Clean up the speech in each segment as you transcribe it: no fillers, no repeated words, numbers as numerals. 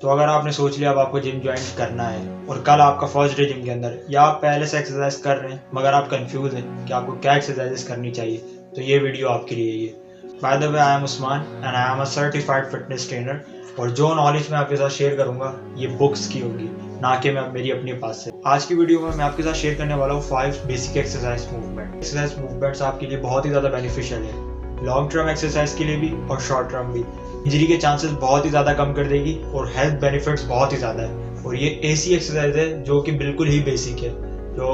तो अगर आपने सोच लिया अब आपको जिम ज्वाइन करना है और कल आपका फर्स्ट डे जिम के अंदर, या आप पहले से एक्सरसाइज कर रहे हैं मगर आप कंफ्यूज हैं कि आपको क्या एक्सरसाइजेस करनी चाहिए, तो ये वीडियो आपके लिए है। By the way, I am Usman and I am a certified fitness trainer. और जो नॉलेज मैं आपके साथ शेयर करूंगा ये बुक्स की होगी, ना कि मैं मेरी अपने पास से। आज की वीडियो में मैं आपके साथ शेयर करने वाला हूँ 5 बेसिक एक्सरसाइज मूवमेंट्स आपके लिए बहुत ही ज़्यादा बेनिफिशियल है, लॉन्ग टर्म एक्सरसाइज के लिए भी और शॉर्ट टर्म भी। इंजरी के चांसेस बहुत ही ज़्यादा कम कर देगी और हेल्थ बेनिफिट्स बहुत ही ज़्यादा है। और ये ऐसी एक्सरसाइज है जो कि बिल्कुल ही बेसिक है, जो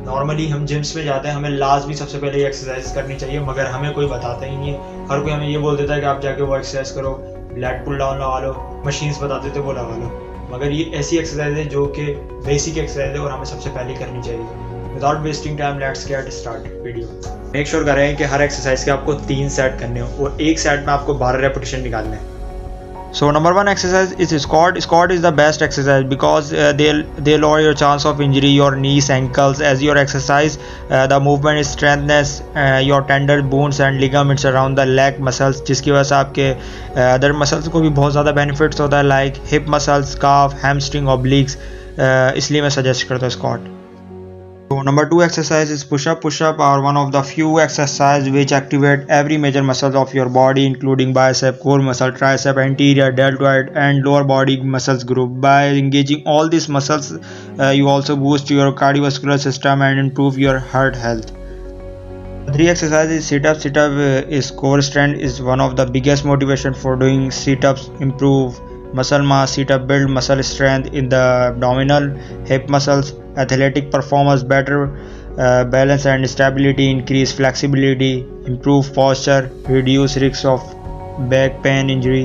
नॉर्मली हम जिम्स में जाते हैं, हमें लाजमी सबसे पहले ये एक्सरसाइज करनी चाहिए, मगर हमें कोई बताता ही नहीं है। हर कोई हमें ये बोल देता है कि आप जाके वो एक्सरसाइज करो, लेट पुल डाउन लगा लो, मशीन्स बता देते वो लगा लो, मगर ये ऐसी एक्सरसाइज है जो कि बेसिक एक्सरसाइज है और हमें सबसे पहले करनी चाहिए। Without wasting time let's get start video. Make sure करें कि हर एक्सरसाइज के आपको 3 सेट करने हो और एक सेट में आपको 12 रेपिटेशन निकालने हैं। So number 1 exercise is squat. Squat is the best exercise because they lower your chance of injury your knees, ankles. As your exercise, the movement is strengthens your tendon, bones and ligaments around the leg muscles, जिसकी वजह से आपके other muscles को भी बहुत ज़्यादा benefits होता है, like hip muscles, calf, hamstring, obliques. इसलिए मैं suggest करता हूँ squat. So number 2 exercise is push-up. Push-up are one of the few exercises which activate every major muscle of your body, including bicep, core muscle, tricep, anterior, deltoid, and lower body muscles group. By engaging all these muscles, you also boost your cardiovascular system and improve your heart health. 3 exercises. Sit-up. Sit-up is core strength is one of the biggest motivation for doing sit-ups. Improve muscle mass. Sit-up build muscle strength in the abdominal, hip muscles, athletic performance, better balance and stability, increase flexibility, improve posture, reduce risks of back pain injury.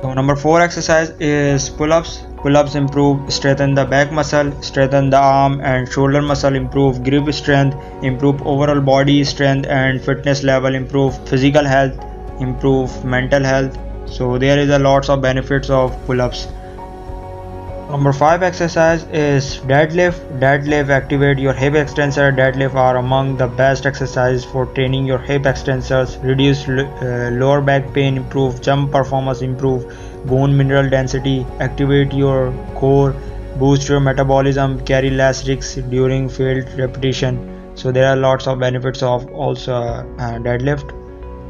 So number 4 exercise is pull-ups. Pull-ups improve, strengthen the back muscle, strengthen the arm and shoulder muscle, improve grip strength, improve overall body strength and fitness level, improve physical health, improve mental health. So there is a lots of benefits of pull-ups. Number 5 exercise is deadlift. Deadlift activate your hip extensor. Deadlift are among the best exercises for training your hip extensors, reduce lower back pain, improve jump performance, improve bone mineral density, activate your core, boost your metabolism, carry less risks during failed repetition. So there are lots of benefits of also deadlift.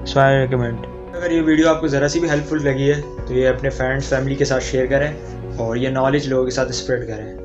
So I recommend. अगर ये video आपको ज़रा सी भी helpful लगी है तो ये अपने फ्रेंड्स फैमिली के साथ शेयर करें और ये नॉलेज लोगों के साथ स्प्रेड करें।